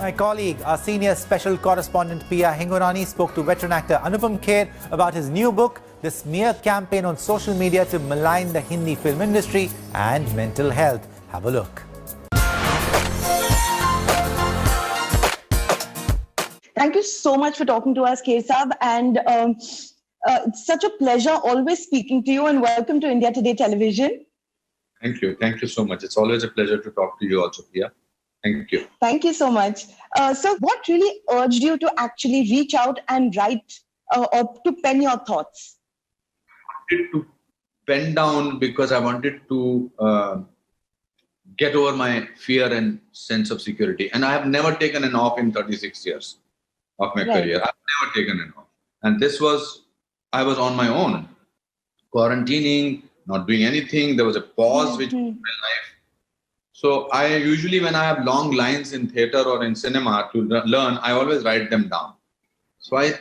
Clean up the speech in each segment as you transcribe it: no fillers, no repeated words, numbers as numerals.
My colleague, our senior special correspondent Pia Hingorani spoke to veteran actor Anupam Kher about his new book, the smear campaign on social media to malign the Hindi film industry and mental health. Have a look. Thank you so much for talking to us, Kher Saab, and it's such a pleasure always speaking to you, and welcome to India Today Television. Thank you. Thank you so much. It's always a pleasure to talk to you also, Pia. Thank you. Thank you so much. So what really urged you to actually reach out and write or to pen your thoughts? I wanted to pen down because I wanted to get over my fear and sense of security. And I have never taken an off in 36 years of my career. I've never taken an off. And this was, I was on my own, quarantining, not doing anything. There was a pause which was in my life. So I usually, when I have long lines in theater or in cinema to learn, I always write them down. So I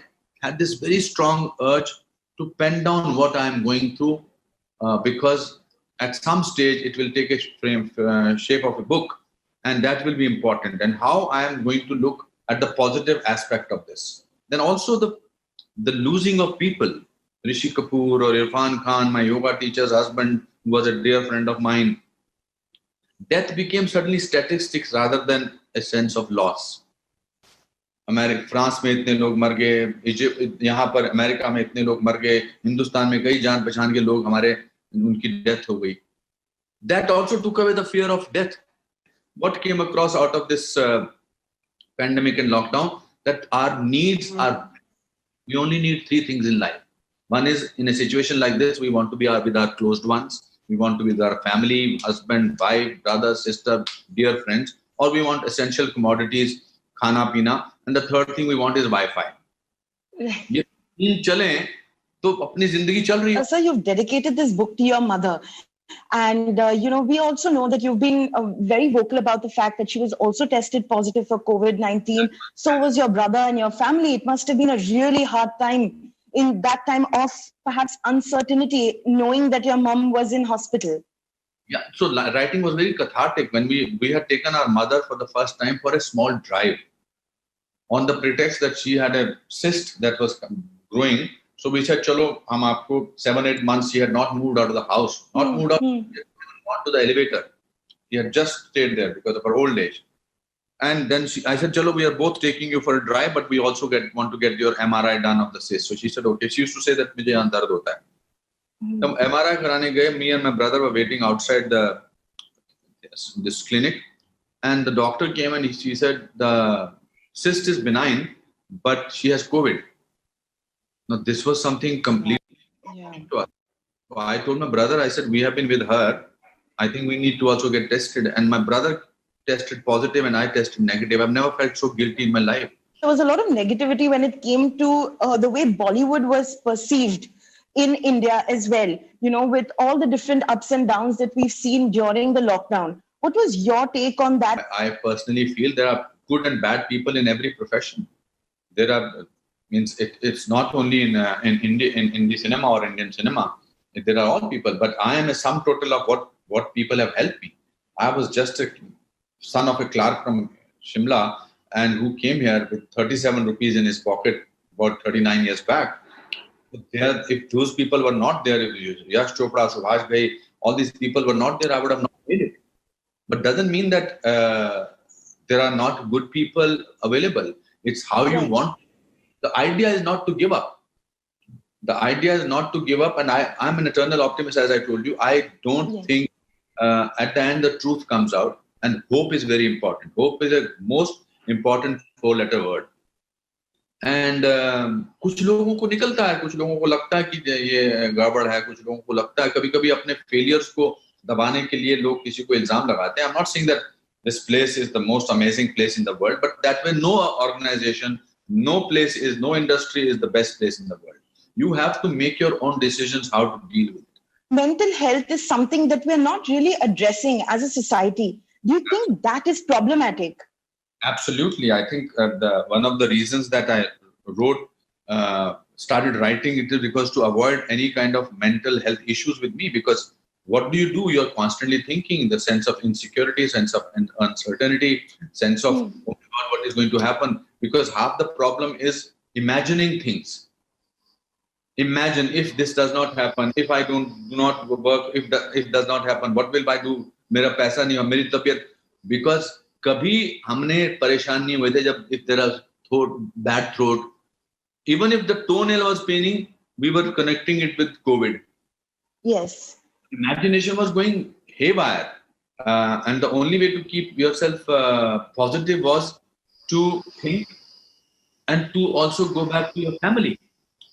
had this very strong urge to pen down what I'm going through because at some stage it will take a shape of a book, and that will be important. And how I am going to look at the positive aspect of this. Then also the losing of people. Rishi Kapoor or Irfan Khan, my yoga teacher's husband, who was a dear friend of mine. Death became suddenly statistics rather than a sense of loss. France में इतने लोग मर गए, Egypt, यहाँ पर America में इतने लोग मर गए, हिंदुस्तान में कई जान पहचान के लोग हमारे उनकी डेथ हो गई. That also took away the fear of death. What came across out of this pandemic and lockdown, that our needs are, we only need three things in life. One is, in a situation like this, we want to be with our closed ones. We want to be with our family, husband, wife, brother, sister, dear friends, or we want essential commodities, khana, pina. And the third thing we want is Wi-Fi. ये तीन चलें तो अपनी जिंदगी चल रही है. Sir, you've dedicated this book to your mother. And, we also know that you've been very vocal about the fact that she was also tested positive for COVID-19. So was your brother and your family. It must have been a really hard time in that time of perhaps uncertainty, knowing that your mom was in hospital. Yeah, so writing was very cathartic when we had taken our mother for the first time for a small drive on the pretext that she had a cyst that was growing. So we said, chalo, hum aapko 7-8 months, she had not moved out of the house, moved out, she had gone to the elevator. She had just stayed there because of her old age. And then I said, chalo, we are both taking you for a drive, but we also want to get your MRI done of the cyst. So she said, okay. She used to say that mujhe yahan dard hota hai. So MRI karane gaye, me and my brother were waiting outside this clinic. And the doctor came and she said, the cyst is benign, but she has COVID. Now, this was something completely new to us. So I told my brother, I said, we have been with her. I think we need to also get tested. And my brother tested positive and I tested negative. I've never felt so guilty in my life. There was a lot of negativity when it came to the way Bollywood was perceived in India as well, with all the different ups and downs that we've seen during the lockdown. What was your take on that? I personally feel there are good and bad people in every profession. There are, it's not only in Hindi cinema or Indian cinema. There are all people, but I am a sum total of what people have helped me. I was just a son of a clerk from Shimla and who came here with 37 rupees in his pocket about 39 years back. If those people were not there, if Yash Chopra, Subhash Ghai, all these people were not there, I would have not made it. But doesn't mean that there are not good people available. It's how you want. The idea is not to give up. The idea is not to give up. And I'm an eternal optimist, as I told you. I don't think at the end the truth comes out. And hope is very important. Hope is the most important 4-letter word. And कुछ लोगों को निकलता है, कुछ लोगों को लगता है कि ये गड़बड़ है, कुछ लोगों को लगता है कभी-कभी अपने failures को दबाने के लिए लोग किसी को इल्जाम लगाते हैं. I'm not saying that this place is the most amazing place in the world, but that way no organization, no industry is the best place in the world. You have to make your own decisions how to deal with it. Mental health is something that we're not really addressing as a society. Do you think that is problematic? Absolutely. I think one of the reasons that I started writing it is because to avoid any kind of mental health issues with me, because what do? You're constantly thinking the sense of insecurity, sense of uncertainty, sense of, oh my God, what what is going to happen, because half the problem is imagining things. Imagine if this does not happen, if I do not work, if it does not happen, what will I do? मेरा पैसा नहीं हो, मेरी तबीयत. Because कभी हमने परेशान नहीं हुए थे जब if there is bad throat. Even if the toenail was paining, we were connecting it with COVID. Yes. Imagination was going haywire. And the only way to keep yourself positive was to think and to also go back to your family,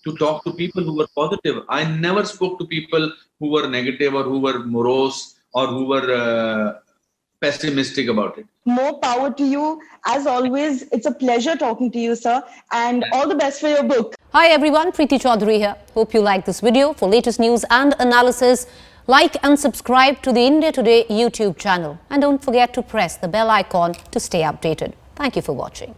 to talk to people who were positive. I never spoke to people who were negative or who were morose or who were pessimistic about it. More power to you. As always, it's a pleasure talking to you, sir. And all the best for your book. Hi everyone, Preeti Chaudhary here. Hope you like this video. For latest news and analysis, like and subscribe to the India Today YouTube channel. And don't forget to press the bell icon to stay updated. Thank you for watching.